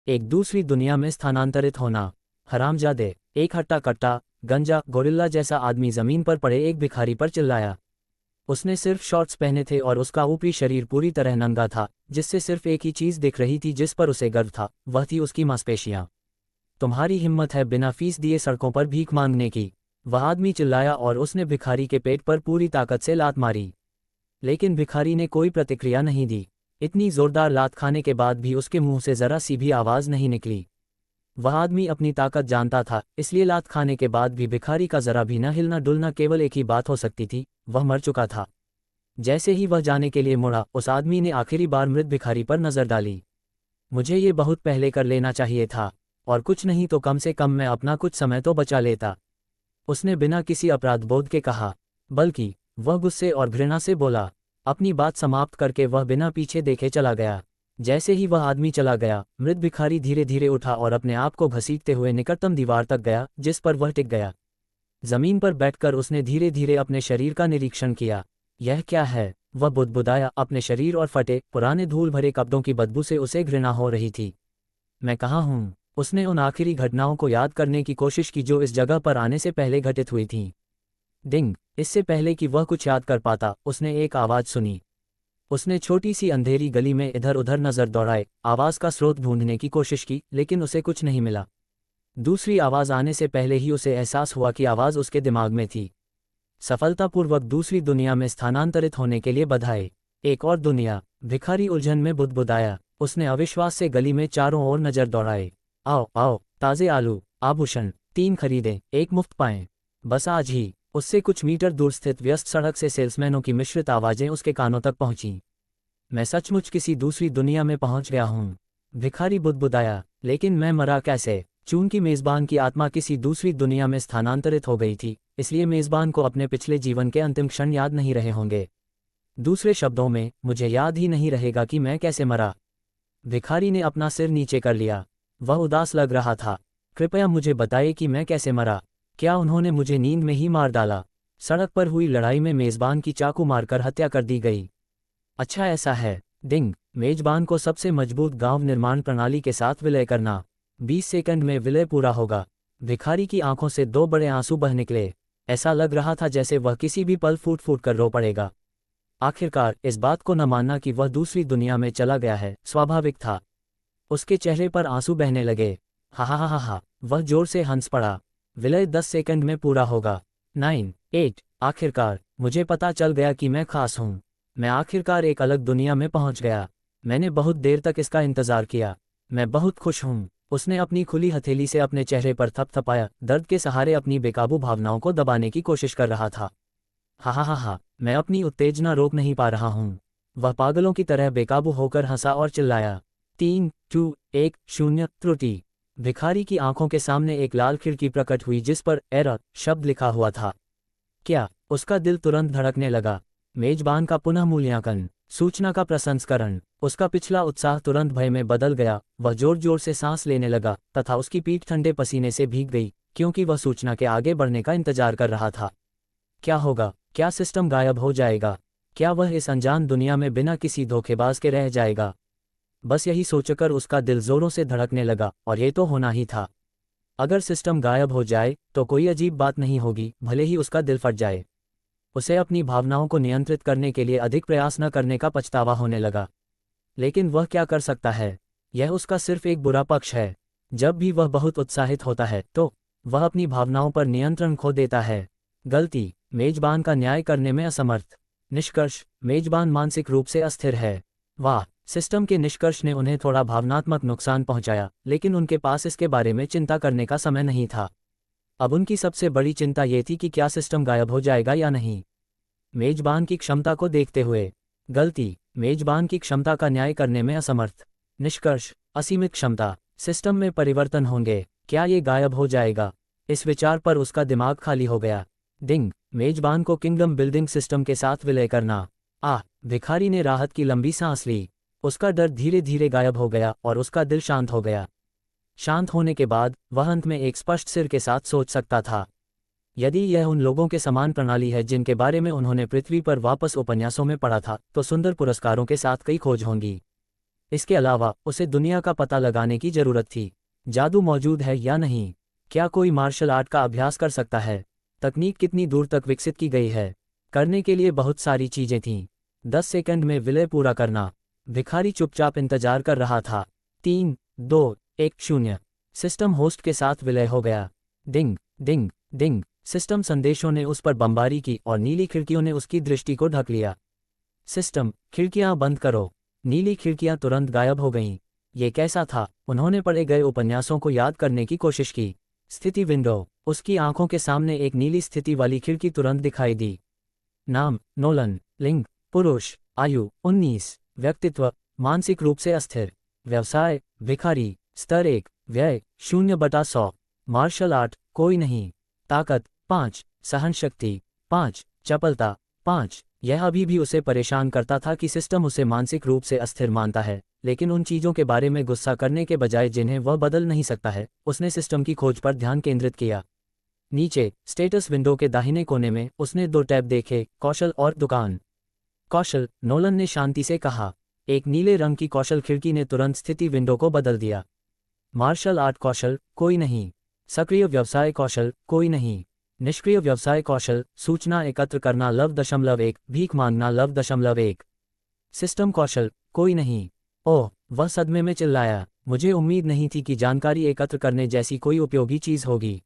एक दूसरी दुनिया में स्थानांतरित होना। हरामजादे। एक हट्टा कट्टा गंजा गोरिल्ला जैसा आदमी जमीन पर पड़े एक भिखारी पर चिल्लाया। उसने सिर्फ शॉर्ट्स पहने थे और उसका ऊपरी शरीर पूरी तरह नंगा था, जिससे सिर्फ एक ही चीज दिख रही थी जिस पर उसे गर्व था, वह थी उसकी मांसपेशियां। तुम्हारी हिम्मत है बिना फीस दिए सड़कों पर भीख मांगने की? वह आदमी चिल्लाया और उसने भिखारी के पेट पर पूरी ताकत से लात मारी। लेकिन भिखारी ने कोई प्रतिक्रिया नहीं दी। इतनी जोरदार लात खाने के बाद भी उसके मुंह से जरा सी भी आवाज नहीं निकली। वह आदमी अपनी ताकत जानता था, इसलिए लात खाने के बाद भी भिखारी का जरा भी न हिलना डुलना। केवल एक ही बात हो सकती थी, वह मर चुका था। जैसे ही वह जाने के लिए मुड़ा, उस आदमी ने आखिरी बार मृत भिखारी पर नजर डाली। मुझे ये बहुत पहले कर लेना चाहिए था, और कुछ नहीं तो कम से कम मैं अपना कुछ समय तो बचा लेता, उसने बिना किसी अपराध बोध के कहा। बल्कि वह गुस्से और घृणा से बोला। अपनी बात समाप्त करके वह बिना पीछे देखे चला गया। जैसे ही वह आदमी चला गया, मृत भिखारी धीरे धीरे उठा और अपने आप को घसीटते हुए निकटतम दीवार तक गया, जिस पर वह टिक गया। जमीन पर बैठकर उसने धीरे धीरे अपने शरीर का निरीक्षण किया। यह क्या है? वह बुदबुदाया। अपने शरीर और फटे पुराने धूल भरे कपड़ों की बदबू से उसे घृणा हो रही थी। मैं कहाँ हूँ? उसने उन आखिरी घटनाओं को याद करने की कोशिश की जो इस जगह पर आने से पहले घटित हुई थीं। डिंग। इससे पहले कि वह कुछ याद कर पाता, उसने एक आवाज़ सुनी। उसने छोटी सी अंधेरी गली में इधर उधर नजर दौड़ाए, आवाज़ का स्रोत ढूंढने की कोशिश की, लेकिन उसे कुछ नहीं मिला। दूसरी आवाज़ आने से पहले ही उसे एहसास हुआ कि आवाज़ उसके दिमाग में थी। सफलतापूर्वक दूसरी दुनिया में स्थानांतरित होने के लिए बधाई। एक और दुनिया। भिखारी उलझन में बुदबुदाया। उसने अविश्वास से गली में चारों ओर नजर दौड़ाए। आओ आओ, ताज़े आलू, आभूषण, 3 खरीदें, 1 मुफ्त पाएं। बस आज ही। उससे कुछ मीटर दूर स्थित व्यस्त सड़क से सेल्समैनों की मिश्रित आवाज़ें उसके कानों तक पहुंचीं। मैं सचमुच किसी दूसरी दुनिया में पहुंच गया हूं, भिखारी बुदबुदाया। लेकिन मैं मरा कैसे? चूंकि मेज़बान की आत्मा किसी दूसरी दुनिया में स्थानांतरित हो गई थी, इसलिए मेज़बान को अपने पिछले जीवन के अंतिम क्षण याद नहीं रहे होंगे। दूसरे शब्दों में, मुझे याद ही नहीं रहेगा कि मैं कैसे मरा। भिखारी ने अपना सिर नीचे कर लिया। वह उदास लग रहा था। कृपया मुझे बताइए कि मैं कैसे मरा। क्या उन्होंने मुझे नींद में ही मार डाला? सड़क पर हुई लड़ाई में मेज़बान की चाकू मारकर हत्या कर दी गई। अच्छा ऐसा है। डिंग। मेजबान को सबसे मजबूत गांव निर्माण प्रणाली के साथ विलय करना। 20 सेकंड में विलय पूरा होगा। भिखारी की आंखों से 2 बड़े आंसू बह निकले। ऐसा लग रहा था जैसे वह किसी भी पल फूट फूट कर रो पड़ेगा। आखिरकार इस बात को न मानना कि वह दूसरी दुनिया में चला गया है स्वाभाविक था। उसके चेहरे पर आंसू बहने लगे। हा हा हा हा हा, वह जोर से हंस पड़ा। विलय 10 सेकंड में पूरा होगा। 9, 8। आखिरकार मुझे पता चल गया कि मैं खास हूँ। मैं आखिरकार एक अलग दुनिया में पहुंच गया। मैंने बहुत देर तक इसका इंतजार किया। मैं बहुत खुश हूँ। उसने अपनी खुली हथेली से अपने चेहरे पर थपथपाया, दर्द के सहारे अपनी बेकाबू भावनाओं को दबाने की कोशिश कर रहा था। हा हा हा हा, मैं अपनी उत्तेजना रोक नहीं पा रहा हूँ। वह पागलों की तरह बेकाबू होकर हंसा और चिल्लाया। 3, 2, 1, 0। त्रुटि। भिखारी की आंखों के सामने एक लाल खिड़की प्रकट हुई जिस पर एरर शब्द लिखा हुआ था। क्या? उसका दिल तुरंत धड़कने लगा। मेजबान का पुनः मूल्यांकन, सूचना का प्रसंस्करण। उसका पिछला उत्साह तुरंत भय में बदल गया। वह जोर जोर से सांस लेने लगा तथा उसकी पीठ ठंडे पसीने से भीग गई, क्योंकि वह सूचना के आगे बढ़ने का इंतजार कर रहा था। क्या होगा? क्या सिस्टम गायब हो जाएगा? क्या वह इस अनजान दुनिया में बिना किसी धोखेबाज के रह जाएगा? बस यही सोचकर उसका दिल जोरों से धड़कने लगा, और ये तो होना ही था। अगर सिस्टम गायब हो जाए तो कोई अजीब बात नहीं होगी, भले ही उसका दिल फट जाए। उसे अपनी भावनाओं को नियंत्रित करने के लिए अधिक प्रयास न करने का पछतावा होने लगा। लेकिन वह क्या कर सकता है? यह उसका सिर्फ एक बुरा पक्ष है। जब भी वह बहुत उत्साहित होता है तो वह अपनी भावनाओं पर नियंत्रण खो देता है। गलती, मेजबान का न्याय करने में असमर्थ। निष्कर्ष, मेजबान मानसिक रूप से अस्थिर है। वाह, सिस्टम के निष्कर्ष ने उन्हें थोड़ा भावनात्मक नुकसान पहुंचाया, लेकिन उनके पास इसके बारे में चिंता करने का समय नहीं था। अब उनकी सबसे बड़ी चिंता ये थी कि क्या सिस्टम गायब हो जाएगा या नहीं। मेजबान की क्षमता को देखते हुए। गलती, मेजबान की क्षमता का न्याय करने में असमर्थ। निष्कर्ष, असीमित क्षमता। सिस्टम में परिवर्तन होंगे, क्या ये गायब हो जाएगा? इस विचार पर उसका दिमाग खाली हो गया। डिंग। मेजबान को किंगडम बिल्डिंग सिस्टम के साथ विलय करना। भिखारी ने राहत की लंबी सांस ली। उसका डर धीरे धीरे गायब हो गया और उसका दिल शांत हो गया। शांत होने के बाद वह अंत में एक स्पष्ट सिर के साथ सोच सकता था। यदि यह उन लोगों के समान प्रणाली है जिनके बारे में उन्होंने पृथ्वी पर वापस उपन्यासों में पढ़ा था, तो सुंदर पुरस्कारों के साथ कई खोज होंगी। इसके अलावा उसे दुनिया का पता लगाने की जरूरत थी। जादू मौजूद है या नहीं? क्या कोई मार्शल आर्ट का अभ्यास कर सकता है? तकनीक कितनी दूर तक विकसित की गई है? करने के लिए बहुत सारी चीजें थीं। 10 सेकंड में विलय पूरा करना। भिखारी चुपचाप इंतजार कर रहा था। 3, 2, 1, 0। सिस्टम होस्ट के साथ विलय हो गया। डिंग डिंग डिंग। सिस्टम संदेशों ने उस पर बमबारी की और नीली खिड़कियों ने उसकी दृष्टि को ढक लिया। सिस्टम, खिड़कियां बंद करो। नीली खिड़कियां तुरंत गायब हो गईं। ये कैसा था? उन्होंने पढ़े गए उपन्यासों को याद करने की कोशिश की। स्थिति विंडो। उसकी आंखों के सामने एक नीली स्थिति वाली खिड़की तुरंत दिखाई दी। नाम, नोलन। लिंग, पुरुष। आयु, 19। व्यक्तित्व, मानसिक रूप से अस्थिर। व्यवसाय, भिखारी। स्तर 1, व्यय, 0/100। मार्शल आर्ट, कोई नहीं। ताकत, 5। सहनशक्ति, 5। चपलता, 5। यह अभी भी उसे परेशान करता था कि सिस्टम उसे मानसिक रूप से अस्थिर मानता है, लेकिन उन चीज़ों के बारे में गुस्सा करने के बजाय जिन्हें वह बदल नहीं सकता है, उसने सिस्टम की खोज पर ध्यान केंद्रित किया। नीचे, स्टेटस विंडो के दाहिने कोने में, उसने 2 टैब देखे, कौशल और दुकान। कौशल, नोलन ने शांति से कहा। एक नीले रंग की कौशल खिड़की ने तुरंत स्थिति विंडो को बदल दिया। मार्शल आर्ट कौशल, कोई नहीं। सक्रिय व्यवसाय कौशल, कोई नहीं। निष्क्रिय व्यवसाय कौशल, सूचना एकत्र करना -1, भीख मांगना -1। सिस्टम कौशल, कोई नहीं। ओह, वह सदमे में चिल्लाया। मुझे उम्मीद नहीं थी कि जानकारी एकत्र करने जैसी कोई उपयोगी चीज होगी।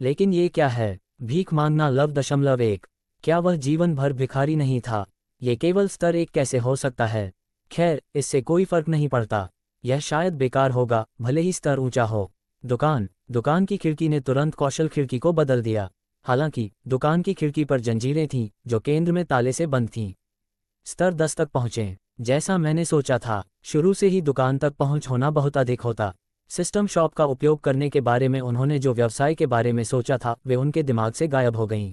लेकिन ये क्या है? भीख मांगना -1। क्या वह जीवन भर भिखारी नहीं था? ये केवल स्तर 1 कैसे हो सकता है? खैर, इससे कोई फर्क नहीं पड़ता। यह शायद बेकार होगा, भले ही स्तर ऊंचा हो। दुकान की खिड़की ने तुरंत कौशल खिड़की को बदल दिया। हालांकि दुकान की खिड़की पर जंजीरें थीं, जो केंद्र में ताले से बंद थीं। स्तर 10 तक पहुंचे। जैसा मैंने सोचा था, शुरू से ही दुकान तक पहुंच होना बहुत अधिक होता। सिस्टम शॉप का उपयोग करने के बारे में उन्होंने जो व्यवसाय के बारे में सोचा था, वे उनके दिमाग से गायब हो गईं।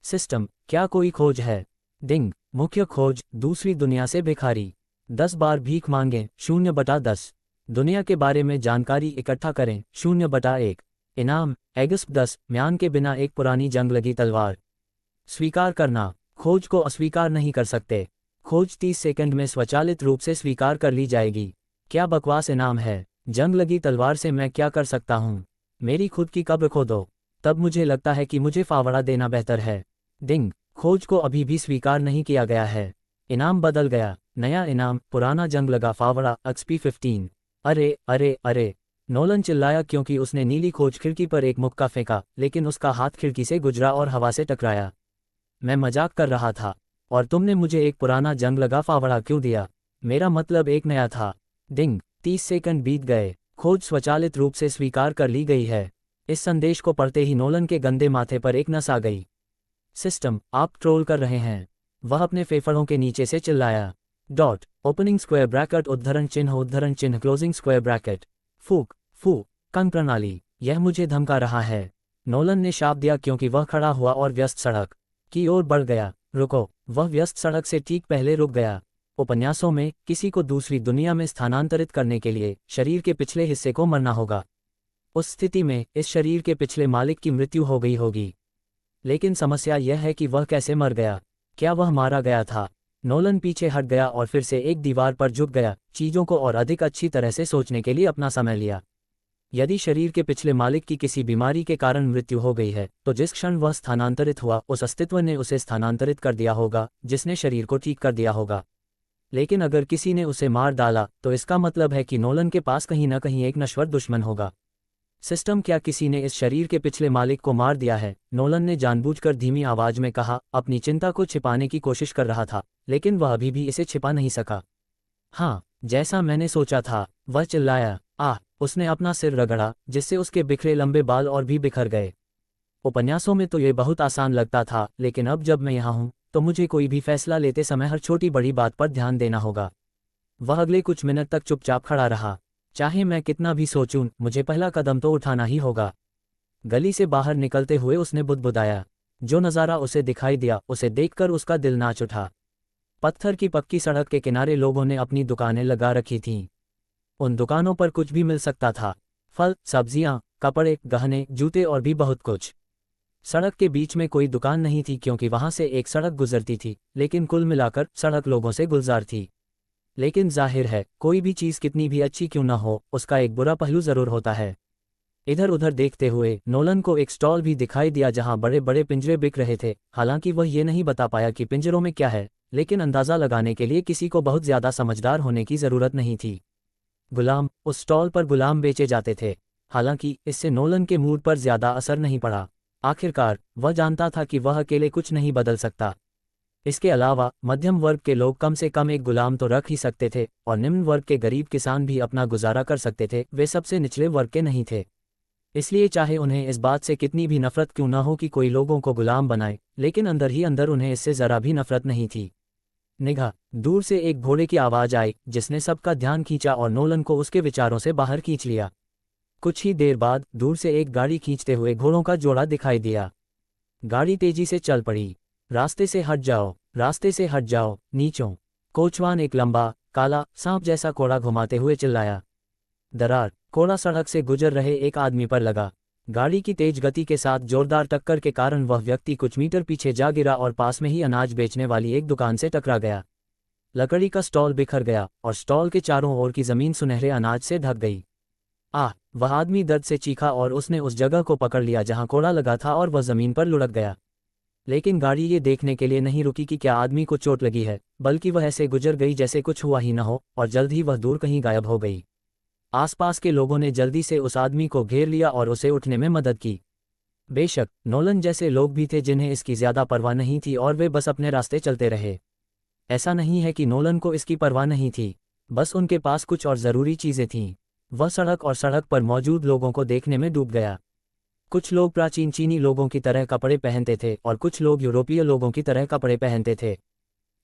सिस्टम, क्या कोई खोज है? डिंग, मुख्य खोज, दूसरी दुनिया से भिखारी। 10 बार भीख मांगें, 0/10। दुनिया के बारे में जानकारी इकट्ठा करें, 0/1। इनाम, एगस्प 10, म्यान के बिना एक पुरानी जंग लगी तलवार। स्वीकार करना, खोज को अस्वीकार नहीं कर सकते। खोज 30 सेकंड में स्वचालित रूप से स्वीकार कर ली जाएगी। क्या बकवास इनाम है? जंग लगी तलवार से मैं क्या कर सकता हूँ? मेरी खुद की कब्र खोदो। तब मुझे लगता है कि मुझे फावड़ा देना बेहतर है। डिंग, खोज को अभी भी स्वीकार नहीं किया गया है। इनाम बदल गया। नया इनाम, पुराना जंग लगा फावड़ा, XP 15। अरे अरे अरे! नोलन चिल्लाया क्योंकि उसने नीली खोज खिड़की पर एक मुक्का फेंका, लेकिन उसका हाथ खिड़की से गुजरा और हवा से टकराया। मैं मजाक कर रहा था। और तुमने मुझे एक पुराना जंग लगा फावड़ा क्यों दिया? मेरा मतलब एक नया था। डिंग, 30 सेकंड बीत गए। खोज स्वचालित रूप से स्वीकार कर ली गई है। इस संदेश को पढ़ते ही नोलन के गंदे माथे पर एक नस आ गई। सिस्टम, आप ट्रोल कर रहे हैं। वह अपने फेफड़ों के नीचे से चिल्लाया। डॉट, ओपनिंग स्क्वायर ब्रैकेट, उद्धरण चिन्ह, क्लोजिंग स्क्वायर ब्रैकेट। फूक, फू, कंग प्रणाली, यह मुझे धमका रहा है। नोलन ने शाप दिया क्योंकि वह खड़ा हुआ और व्यस्त सड़क की ओर बढ़ गया। रुको! वह व्यस्त सड़क से ठीक पहले रुक गया। उपन्यासों में, किसी को दूसरी दुनिया में स्थानांतरित करने के लिए शरीर के पिछले हिस्से को मरना होगा। उस स्थिति में इस शरीर के पिछले मालिक की मृत्यु हो गई होगी। लेकिन समस्या यह है कि वह कैसे मर गया? क्या वह मारा गया था? नोलन पीछे हट गया और फिर से एक दीवार पर झुक गया, चीजों को और अधिक अच्छी तरह से सोचने के लिए अपना समय लिया। यदि शरीर के पिछले मालिक की किसी बीमारी के कारण मृत्यु हो गई है, तो जिस क्षण वह स्थानांतरित हुआ, उस अस्तित्व ने उसे स्थानांतरित कर दिया होगा, जिसने शरीर को ठीक कर दिया होगा। लेकिन अगर किसी ने उसे मार डाला, तो इसका मतलब है कि नोलन के पास कहीं न कहीं एक नश्वर दुश्मन होगा। सिस्टम, क्या किसी ने इस शरीर के पिछले मालिक को मार दिया है? नोलन ने जानबूझकर धीमी आवाज में कहा, अपनी चिंता को छिपाने की कोशिश कर रहा था, लेकिन वह अभी भी इसे छिपा नहीं सका। हाँ, जैसा मैंने सोचा था, वह चिल्लाया। आह! उसने अपना सिर रगड़ा, जिससे उसके बिखरे लंबे बाल और भी बिखर गए। उपन्यासों में तो ये बहुत आसान लगता था, लेकिन अब जब मैं यहाँ हूँ, तो मुझे कोई भी फैसला लेते समय हर छोटी बड़ी बात पर ध्यान देना होगा। वह अगले कुछ मिनट तक चुपचाप खड़ा रहा। चाहे मैं कितना भी सोचूं, मुझे पहला कदम तो उठाना ही होगा। गली से बाहर निकलते हुए उसने बुदबुदाया। जो नज़ारा उसे दिखाई दिया, उसे देखकर उसका दिल नाच उठा। पत्थर की पक्की सड़क के किनारे लोगों ने अपनी दुकानें लगा रखी थीं। उन दुकानों पर कुछ भी मिल सकता था। फल, सब्जियां, कपड़े, गहने, जूते और भी बहुत कुछ। सड़क के बीच में कोई दुकान नहीं थी क्योंकि वहां से एक सड़क गुजरती थी, लेकिन कुल मिलाकर सड़क लोगों से गुलजार थी। लेकिन जाहिर है कोई भी चीज़ कितनी भी अच्छी क्यों ना हो, उसका एक बुरा पहलू ज़रूर होता है। इधर उधर देखते हुए नोलन को एक स्टॉल भी दिखाई दिया जहां बड़े बड़े पिंजरे बिक रहे थे। हालांकि वह ये नहीं बता पाया कि पिंजरों में क्या है, लेकिन अंदाज़ा लगाने के लिए किसी को बहुत ज़्यादा समझदार होने की ज़रूरत नहीं थी। गुलाम, उस स्टॉल पर गुलाम बेचे जाते थे। हालांकि इससे नोलन के मूड पर ज़्यादा असर नहीं पड़ा। आखिरकार वह जानता था कि वह अकेले कुछ नहीं बदल सकता। इसके अलावा मध्यम वर्ग के लोग कम से कम एक गुलाम तो रख ही सकते थे, और निम्न वर्ग के गरीब किसान भी अपना गुजारा कर सकते थे। वे सबसे निचले वर्ग के नहीं थे। इसलिए चाहे उन्हें इस बात से कितनी भी नफरत क्यों न हो कि कोई लोगों को गुलाम बनाए, लेकिन अंदर ही अंदर उन्हें इससे ज़रा भी नफरत नहीं थी। निगाह दूर से एक घोड़े की आवाज़ आई जिसने सबका ध्यान खींचा और नोलन को उसके विचारों से बाहर खींच लिया। कुछ ही देर बाद दूर से एक गाड़ी खींचते हुए घोड़ों का जोड़ा दिखाई दिया। गाड़ी तेजी से चल पड़ी। रास्ते से हट जाओ, रास्ते से हट जाओ, नीचों। कोचवान एक लंबा काला सांप जैसा कोड़ा घुमाते हुए चिल्लाया। दरार कोड़ा सड़क से गुजर रहे एक आदमी पर लगा। गाड़ी की तेज गति के साथ जोरदार टक्कर के कारण वह व्यक्ति कुछ मीटर पीछे जा गिरा और पास में ही अनाज बेचने वाली एक दुकान से टकरा गया। लकड़ी का स्टॉल बिखर गया और स्टॉल के चारों ओर की जमीन सुनहरे अनाज से ढक गई। वह आदमी दर्द से चीखा और उसने उस जगह को पकड़ लिया जहां कोड़ा लगा था और वह जमीन पर लुढ़क गया। लेकिन गाड़ी ये देखने के लिए नहीं रुकी कि क्या आदमी को चोट लगी है, बल्कि वह ऐसे गुजर गई जैसे कुछ हुआ ही न हो, और जल्द ही वह दूर कहीं गायब हो गई। आसपास के लोगों ने जल्दी से उस आदमी को घेर लिया और उसे उठने में मदद की। बेशक नोलन जैसे लोग भी थे जिन्हें इसकी ज्यादा परवाह नहीं थी और वे बस अपने रास्ते चलते रहे। ऐसा नहीं है कि नोलन को इसकी परवाह नहीं थी, बस उनके पास कुछ और ज़रूरी चीज़ें थीं। वह सड़क और सड़क पर मौजूद लोगों को देखने में डूब गया। कुछ लोग प्राचीन चीनी लोगों की तरह कपड़े पहनते थे और कुछ लोग यूरोपीय लोगों की तरह कपड़े पहनते थे।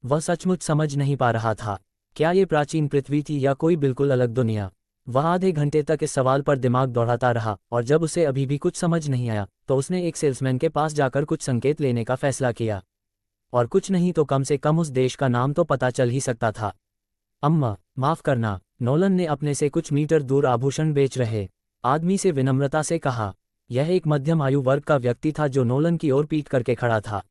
वह सचमुच समझ नहीं पा रहा था, क्या ये प्राचीन पृथ्वी थी या कोई बिल्कुल अलग दुनिया। वह आधे घंटे तक इस सवाल पर दिमाग दौड़ाता रहा और जब उसे अभी भी कुछ समझ नहीं आया तो उसने एक सेल्समैन के पास जाकर कुछ संकेत लेने का फैसला किया। और कुछ नहीं तो कम से कम उस देश का नाम तो पता चल ही सकता था। अम्मा, माफ़ करना, नोलन ने अपने से कुछ मीटर दूर आभूषण बेच रहे आदमी से विनम्रता से कहा। यह एक मध्यम आयु वर्ग का व्यक्ति था जो नोलन की ओर पीट करके खड़ा था।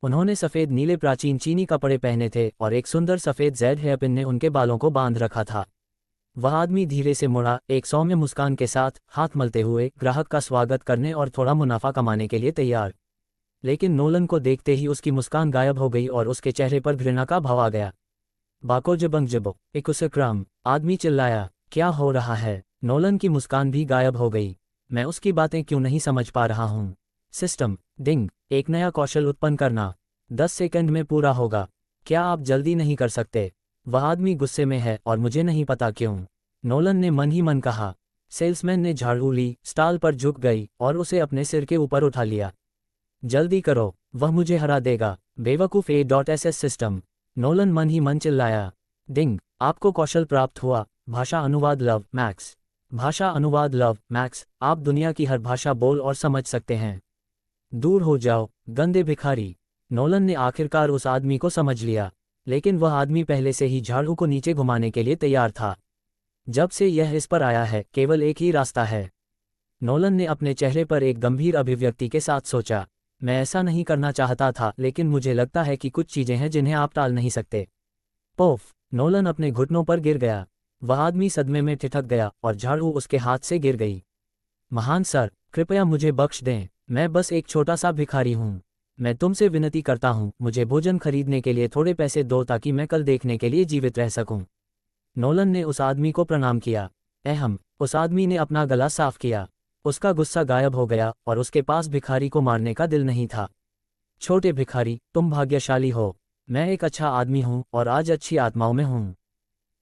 उन्होंने सफ़ेद नीले प्राचीन चीनी कपड़े पहने थे और एक सुंदर सफ़ेद ज़ेड हेयरपिन ने उनके बालों को बांध रखा था। वह आदमी धीरे से मुड़ा, एक सौम्य मुस्कान के साथ, हाथ मलते हुए, ग्राहक का स्वागत करने और थोड़ा मुनाफा कमाने के लिए तैयार। लेकिन नोलन को देखते ही उसकी मुस्कान गायब हो गई और उसके चेहरे पर घृणा का भाव आ गया। बाको जबंगजबो इकुसक्रम, आदमी चिल्लाया। क्या हो रहा है? नोलन की मुस्कान भी गायब हो गई। मैं उसकी बातें क्यों नहीं समझ पा रहा हूँ। सिस्टम डिंग, एक नया कौशल उत्पन्न करना 10 सेकंड में पूरा होगा। क्या आप जल्दी नहीं कर सकते? वह आदमी गुस्से में है और मुझे नहीं पता क्यों, नोलन ने मन ही मन कहा। सेल्समैन ने झाड़ू ली, स्टॉल पर झुक गई और उसे अपने सिर के ऊपर उठा लिया। जल्दी करो, वह मुझे हरा देगा, बेवकूफ़ A.SS सिस्टम, नोलन मन ही मन चिल्लाया। डिंग, आपको कौशल प्राप्त हुआ, भाषा अनुवाद लव मैक्स। भाषा अनुवाद लव मैक्स, आप दुनिया की हर भाषा बोल और समझ सकते हैं। दूर हो जाओ, गंदे भिखारी। नोलन ने आखिरकार उस आदमी को समझ लिया, लेकिन वह आदमी पहले से ही झाड़ू को नीचे घुमाने के लिए तैयार था। जब से यह इस पर आया है, केवल एक ही रास्ता है। नोलन ने अपने चेहरे पर एक गंभीर अभिव्यक्ति के साथ सोचा। मैं ऐसा नहीं करना चाहता था, लेकिन मुझे लगता है कि कुछ चीज़ें हैं जिन्हें आप टाल नहीं सकते। पोफ, नोलन अपने घुटनों पर गिर गया। वह आदमी सदमे में ठिठक गया और झाड़ू उसके हाथ से गिर गई। महान सर, कृपया मुझे बख्श दें, मैं बस एक छोटा सा भिखारी हूँ। मैं तुमसे विनती करता हूँ, मुझे भोजन खरीदने के लिए थोड़े पैसे दो ताकि मैं कल देखने के लिए जीवित रह सकूँ। नोलन ने उस आदमी को प्रणाम किया। उस आदमी ने अपना गला साफ किया। उसका गुस्सा गायब हो गया और उसके पास भिखारी को मारने का दिल नहीं था। छोटे भिखारी, तुम भाग्यशाली हो। मैं एक अच्छा आदमी हूँ और आज अच्छी आत्माओं में हूँ।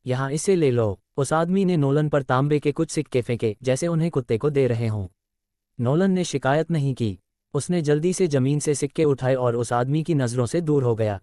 यहाँ इसे ले लो। उस आदमी ने नोलन पर तांबे के कुछ सिक्के फेंके जैसे उन्हें कुत्ते को दे रहे हों। नोलन ने शिकायत नहीं की। उसने जल्दी से जमीन से सिक्के उठाए और उस आदमी की नज़रों से दूर हो गया।